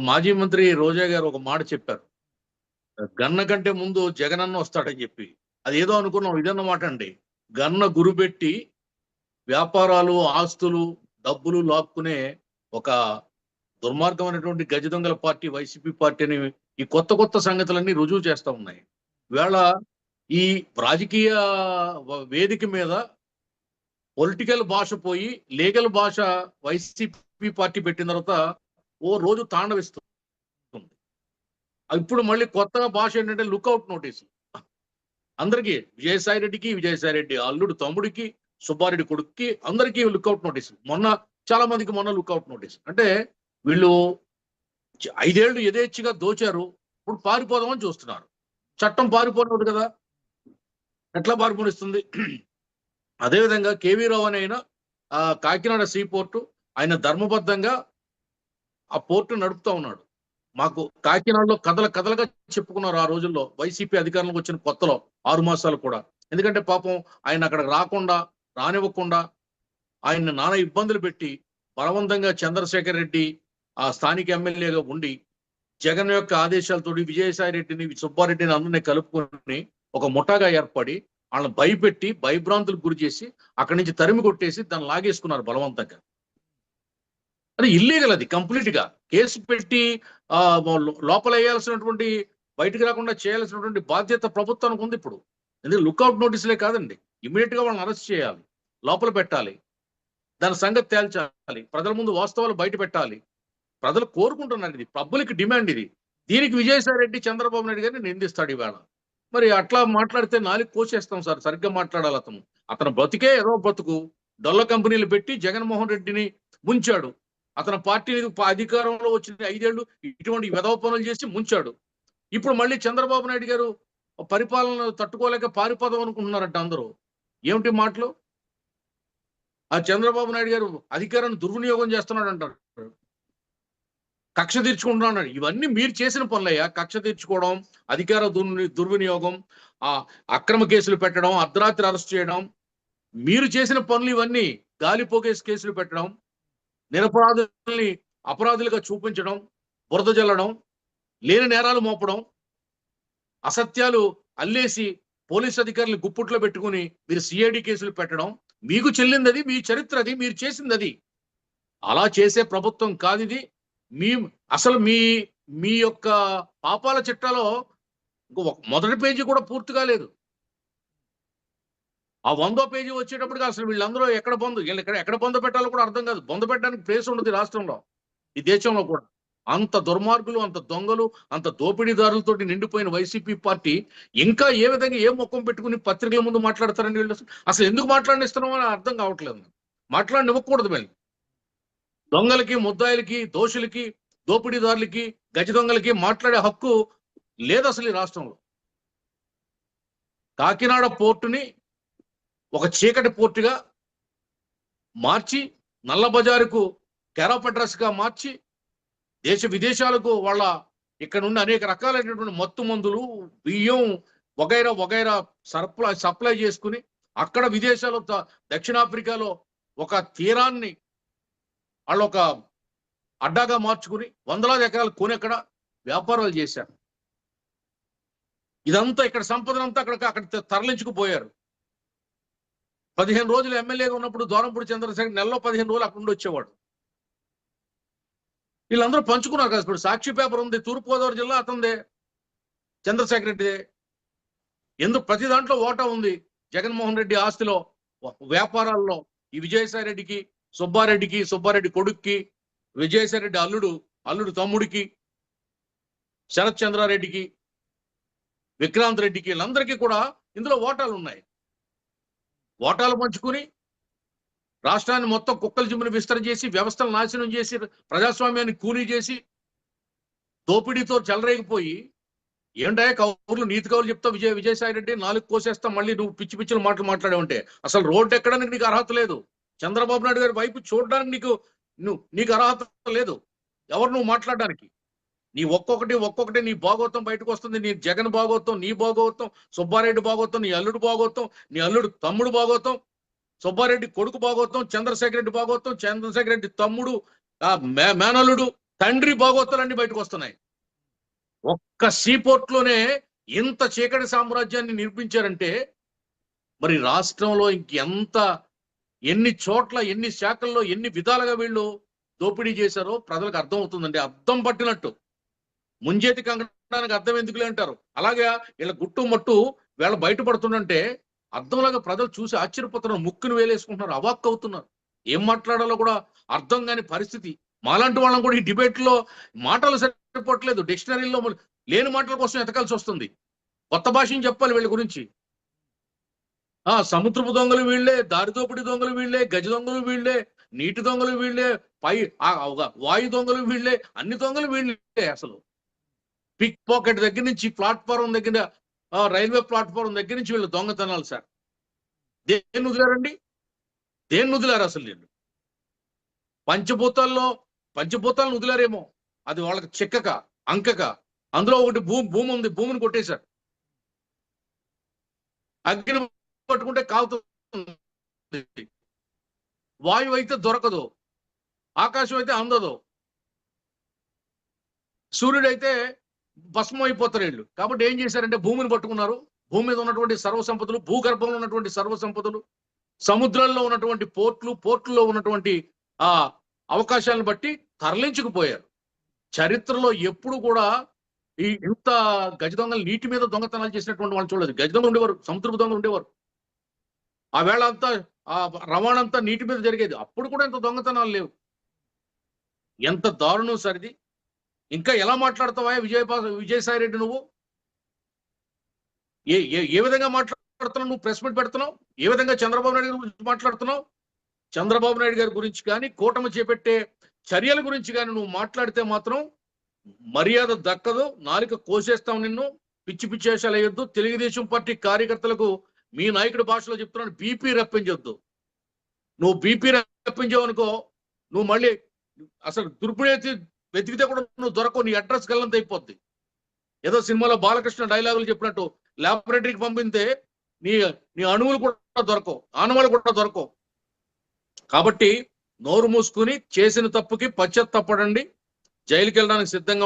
మాజీ మంత్రి రోజా గారు ఒక మాట చెప్పారు. గన్న కంటే ముందు జగనన్న వస్తాడని చెప్పి. అదేదో అనుకున్నాం. ఇదన్నమాట అండి. గన్న గురిపెట్టి వ్యాపారాలు, ఆస్తులు, డబ్బులు లాక్కునే ఒక దుర్మార్గమైనటువంటి గజ దొంగల పార్టీ వైసీపీ పార్టీ అని ఈ కొత్త కొత్త సంగతులన్నీ రుజువు చేస్తా ఉన్నాయి. ఇవాళ ఈ రాజకీయ వేదిక మీద పొలిటికల్ భాష పోయి లీగల్ భాష వైసీపీ పార్టీ పెట్టిన తర్వాత ఓ రోజు తాండవిస్తుంది. ఇప్పుడు మళ్ళీ కొత్తగా భాష ఏంటంటే లుక్అవుట్ నోటీసు. అందరికీ విజయసాయి రెడ్డి అల్లుడు తమ్ముడికి, సుబ్బారెడ్డి కొడుక్కి అందరికీ లుక్అవుట్ నోటీసు. చాలా మందికి మొన్న లుక్అవుట్ నోటీసు. అంటే వీళ్ళు 5 ఏళ్ళు యథేచ్ఛగా దోచారు. ఇప్పుడు పారిపోదామని చూస్తున్నారు. చట్టం పారిపోలేదు కదా, ఎట్లా పారిపోనిస్తుంది? అదేవిధంగా కేవీ రావు అని అయినా కాకినాడ సీ పోర్టు ఆయన ధర్మబద్ధంగా ఆ పోర్టు నడుపుతా ఉన్నాడు. మాకు కాకినాడలో కథలుగా చెప్పుకున్నారు ఆ రోజుల్లో వైసీపీ అధికారంలోకి వచ్చిన కొత్తలో 6 మాసాలు కూడా. ఎందుకంటే పాపం ఆయన అక్కడ రానివ్వకుండా ఆయన్ని నానా ఇబ్బందులు పెట్టి బలవంతంగా చంద్రశేఖర్ రెడ్డి ఆ స్థానిక ఎమ్మెల్యేగా ఉండి జగన్ యొక్క ఆదేశాలతో విజయసాయి రెడ్డిని, సుబ్బారెడ్డిని అందరినీ కలుపుకొని ఒక ముఠాగా ఏర్పడి వాళ్ళని భయపెట్టి భయభ్రాంతులకు గురి చేసి అక్కడి నుంచి తరిమి కొట్టేసి దాన్ని లాగేసుకున్నారు బలవంతంగా. అది ఇల్లీగల్. అది కంప్లీట్ గా కేసు పెట్టి లోపల వేయాల్సినటువంటి, బయటకు రాకుండా చేయాల్సినటువంటి బాధ్యత ప్రభుత్వానికి ఉంది ఇప్పుడు. ఎందుకంటే లుక్అవుట్ నోటీసులే కాదండి, ఇమీడియట్ గా వాళ్ళని అరెస్ట్ చేయాలి, లోపల పెట్టాలి, దాని సంగతి తేల్చాలి, ప్రజల ముందు వాస్తవాలు బయట పెట్టాలి. ప్రజలు కోరుకుంటున్నారు, ఇది పబ్లిక్ డిమాండ్. ఇది దీనికి విజయసాయి రెడ్డి చంద్రబాబు నాయుడు గారిని నిందిస్తాడు ఇవాళ. మరి అట్లా మాట్లాడితే నాలుగు కోసేస్తాం సార్. సరిగ్గా మాట్లాడాలి. అతను బ్రతికే ఏదో బ్రతుకు డొల్ల కంపెనీలు పెట్టి జగన్మోహన్ రెడ్డిని ముంచాడు. అతని పార్టీ అధికారంలో వచ్చిన 5 ఏళ్ళు ఇటువంటి వెధవ పనులు చేసి ముంచాడు. ఇప్పుడు మళ్ళీ చంద్రబాబు నాయుడు గారు పరిపాలన తట్టుకోలేక పారిపోదాం అనుకుంటున్నారంట అందరూ. ఏమిటి మాటలు? ఆ చంద్రబాబు నాయుడు గారు అధికారాన్ని దుర్వినియోగం చేస్తున్నాడు అంటారు, కక్ష తీర్చుకుంటున్నాడు. ఇవన్నీ మీరు చేసిన పనులయ్యా. కక్ష తీర్చుకోవడం, అధికార దుర్వినియోగం, అక్రమ కేసులు పెట్టడం, అర్ధరాత్రి అరెస్ట్ చేయడం, మీరు చేసిన పనులు ఇవన్నీ. గాలిపోగేసి కేసులు పెట్టడం, నిరపరాధుల్ని అపరాధులుగా చూపించడం, బురద జల్లడం, లేని నేరాలు మోపడం, అసత్యాలు అల్లేసి పోలీస్ అధికారులు గుప్పుట్లో పెట్టుకుని మీరు సిఐడి కేసులు పెట్టడం, మీకు చెల్లింది అది, మీ చరిత్ర అది, మీరు చేసింది అది. అలా చేసే ప్రభుత్వం కాదు ఇది. అసలు మీ యొక్క పాపాల చిట్టాలో మొదటి పేజీ కూడా పూర్తిగా లేదు. ఆ 100వ పేజీ వచ్చేటప్పటికి అసలు వీళ్ళందరూ ఎక్కడ బొంద పెట్టాలో కూడా అర్థం కాదు. బొంద పెట్టడానికి ప్లేస్ ఉండదు రాష్ట్రంలో, ఈ దేశంలో కూడా. అంత దుర్మార్గులు, అంత దొంగలు, అంత దోపిడీదారులతో నిండిపోయిన వైసీపీ పార్టీ ఇంకా ఏ విధంగా ఏ ముఖం పెట్టుకుని పత్రికల ముందు మాట్లాడతారండి వీళ్ళు? అసలు ఎందుకు మాట్లాడిస్తున్నామో అని అర్థం కావట్లేదు. మాట్లాడనివ్వకూడదు వీళ్ళు. దొంగలకి, ముద్దాయిలకి, దోషులకి, దోపిడీదారులకి, గజ దొంగలకి మాట్లాడే హక్కు లేదు అసలు ఈ రాష్ట్రంలో. కాకినాడ పోర్టుని ఒక చీకటి పోర్టుగా మార్చి, నల్ల బజారుకు కేరాఫ్ అడ్రస్ గా మార్చి, దేశ విదేశాలకు వాళ్ళ ఇక్కడ నుండి అనేక రకాలైనటువంటి మత్తు మందులు, బియ్యం వగైరా సప్లై చేసుకుని అక్కడ విదేశాలు, దక్షిణాఫ్రికాలో ఒక తీరాన్ని వాళ్ళు ఒక అడ్డాగా మార్చుకుని 100,000 ఎకరాలు కొని అక్కడ వ్యాపారాలు చేశారు. ఇదంతా ఇక్కడ సంపదనంతా అక్కడ తరలించుకుపోయారు. 15 రోజులు ఎమ్మెల్యేగా ఉన్నప్పుడు దూరంపూడి చంద్రశేఖర్ నెలలో 15 రోజులు అక్కడ నుండి వచ్చేవాడు. వీళ్ళందరూ పంచుకున్నారు కదా. ఇప్పుడు సాక్షి పేపర్ ఉంది, తూర్పుగోదావరి జిల్లా అతనిదే, చంద్రశేఖర్ రెడ్డిదే. ఎందుకు ప్రతి దాంట్లో ఓటా ఉంది జగన్మోహన్ రెడ్డి ఆస్తిలో, వ్యాపారాల్లో. ఈ విజయసాయి రెడ్డికి, సుబ్బారెడ్డి కొడుక్కి, విజయసాయి రెడ్డి అల్లుడు తమ్ముడికి, శరత్ చంద్రారెడ్డికి, విక్రాంత్ రెడ్డికి, వీళ్ళందరికీ కూడా ఇందులో ఓటాలు ఉన్నాయి. ఓటాలు పంచుకుని రాష్ట్రాన్ని మొత్తం కుక్కల జిమ్మును విస్తరణ చేసి, వ్యవస్థలు నాశనం చేసి, ప్రజాస్వామ్యాన్ని కూలీ చేసి, దోపిడీతో చెలరేగిపోయి, ఏంటంటే కౌరులు నీతి కౌరులు చెప్తా విజయసాయి రెడ్డి 4 కోసేస్తా, మళ్ళీ నువ్వు పిచ్చి మాటలు మాట్లాడావంటే అసలు రోడ్డు ఎక్కడానికి నీకు అర్హత లేదు. చంద్రబాబు నాయుడు గారి వైపు చూడడానికి నీకు అర్హత లేదు. ఎవరు నువ్వు మాట్లాడడానికి? నీ ఒక్కొక్కటి నీ భాగోత్వం బయటకు వస్తుంది. నీ జగన్ భాగోత్వం, నీ భాగోత్వం, సుబ్బారెడ్డి భాగోత్వం, నీ అల్లుడు భాగోత్వం, నీ అల్లుడు తమ్ముడు భాగోత్వం, సుబ్బారెడ్డి కొడుకు భాగోత్వం, చంద్రశేఖర్ రెడ్డి భాగోత్వం, చంద్రశేఖర్ రెడ్డి తమ్ముడు మేనల్లుడు, తండ్రి భాగవతాలన్నీ బయటకు వస్తున్నాయి. ఒక్క సీపోర్ట్ లోనే ఇంత చీకటి సామ్రాజ్యాన్ని నిర్మించారంటే మరి రాష్ట్రంలో ఇంకెంత, ఎన్ని చోట్ల, ఎన్ని శాఖల్లో, ఎన్ని విధాలుగా వీళ్ళు దోపిడీ చేశారో ప్రజలకు అర్థం అవుతుందండి. అర్థం పట్టినట్టు. ముంజేతి కంగడానికి అర్థం ఎందుకులే అంటారు. అలాగే వీళ్ళ గుట్టు మట్టు వీళ్ళ బయటపడుతుందంటే అర్థంలాగా ప్రజలు చూసి ఆశ్చర్యపోతున్నారు, ముక్కును వేలేసుకుంటున్నారు, అవాక్ అవుతున్నారు. ఏం మాట్లాడాలో కూడా అర్థం కాని పరిస్థితి. మాలాంటి వాళ్ళం కూడా ఈ డిబేట్ లో మాటలు సరిపోవట్లేదు, డిక్షనరీలో లేని మాటల కోసం ఎతకాల్సి వస్తుంది. కొత్త భాషని చెప్పాలి వీళ్ళ గురించి. సముద్రపు దొంగలు వీళ్ళే, దారిదోపిడి దొంగలు వీళ్ళే, గజ దొంగలు వీళ్ళే, నీటి దొంగలు వీళ్ళే, వాయు దొంగలు వీళ్ళే, అన్ని దొంగలు వీళ్ళే. అసలు పిక్ పాకెట్ దగ్గర నుంచి ప్లాట్ఫారం దగ్గర, రైల్వే ప్లాట్ఫారం దగ్గర నుంచి వీళ్ళు దొంగతనాలు సార్. దేన్ని వదిలారండి? దేన్ని వదిలారు అసలు? నేను పంచభూతాలను వదిలారేమో, అది వాళ్ళకి చెక్కక అంకక. అందులో ఒకటి భూమి ఉంది, భూమిని కొట్టేశారు. అగ్ని పట్టుకుంటే కాలుతుంది, వాయువు అయితే దొరకదు, ఆకాశం అయితే అందదు, సూర్యుడు అయితే భస్మం అయిపోతారు వీళ్ళు. కాబట్టి ఏం చేశారంటే భూమిని పట్టుకున్నారు. భూమి మీద ఉన్నటువంటి సర్వ సంపదలు, భూగర్భంలో ఉన్నటువంటి సర్వ సంపదలు, సముద్రాల్లో ఉన్నటువంటి పోర్టుల్లో ఉన్నటువంటి అవకాశాలను బట్టి తరలించుకుపోయారు. చరిత్రలో ఎప్పుడు కూడా ఇంత గజ దొంగలు, నీటి మీద దొంగతనాలు చేసినటువంటి వాళ్ళు చూడలేదు. గజ దొంగలు ఉండేవారు, సముద్రపు దొంగలు ఉండేవారు. ఆ వేళ అంతా రవాణా అంతా నీటి మీద జరిగేది. అప్పుడు కూడా ఇంత దొంగతనాలు లేవు. ఎంత దారుణం సరిది. ఇంకా ఎలా మాట్లాడతావా విజయసాయి రెడ్డి? నువ్వు ఏ విధంగా మాట్లాడుతున్నావు? నువ్వు ప్రెస్ మీట్ పెడుతున్నావు? ఏ విధంగా చంద్రబాబు నాయుడు గారి గురించి మాట్లాడుతున్నావు? చంద్రబాబు నాయుడు గారి గురించి కానీ, కూటమి చేపట్టే చర్యల గురించి కానీ నువ్వు మాట్లాడితే మాత్రం మర్యాద దక్కదు. నాలుక కోసేస్తాం నిన్ను. పిచ్చి పిచ్చి వేషాలు వేయొద్దు. తెలుగుదేశం పార్టీ కార్యకర్తలకు మీ నాయకుడి భాషలో చెప్తున్నాను, బీపీ రప్పించొద్దు. నువ్వు బీపీ రప్పించావనుకో, నువ్వు మళ్ళీ అసలు దుర్పిడేసి వెతికితే కూడా నువ్వు దొరకవు. నీ అడ్రస్ గల్లంత అయిపోద్ది. ఏదో సినిమాలో బాలకృష్ణ డైలాగులు చెప్పినట్టు ల్యాబొరేటరీకి పంపితే నీ అణువులు కూడా దొరకవు, ఆనవాళ్ళు కూడా దొరకవు. కాబట్టి నోరు మూసుకుని చేసిన తప్పుకి పశ్చాత్తాపడండి. జైలుకి వెళ్ళడానికి సిద్ధంగా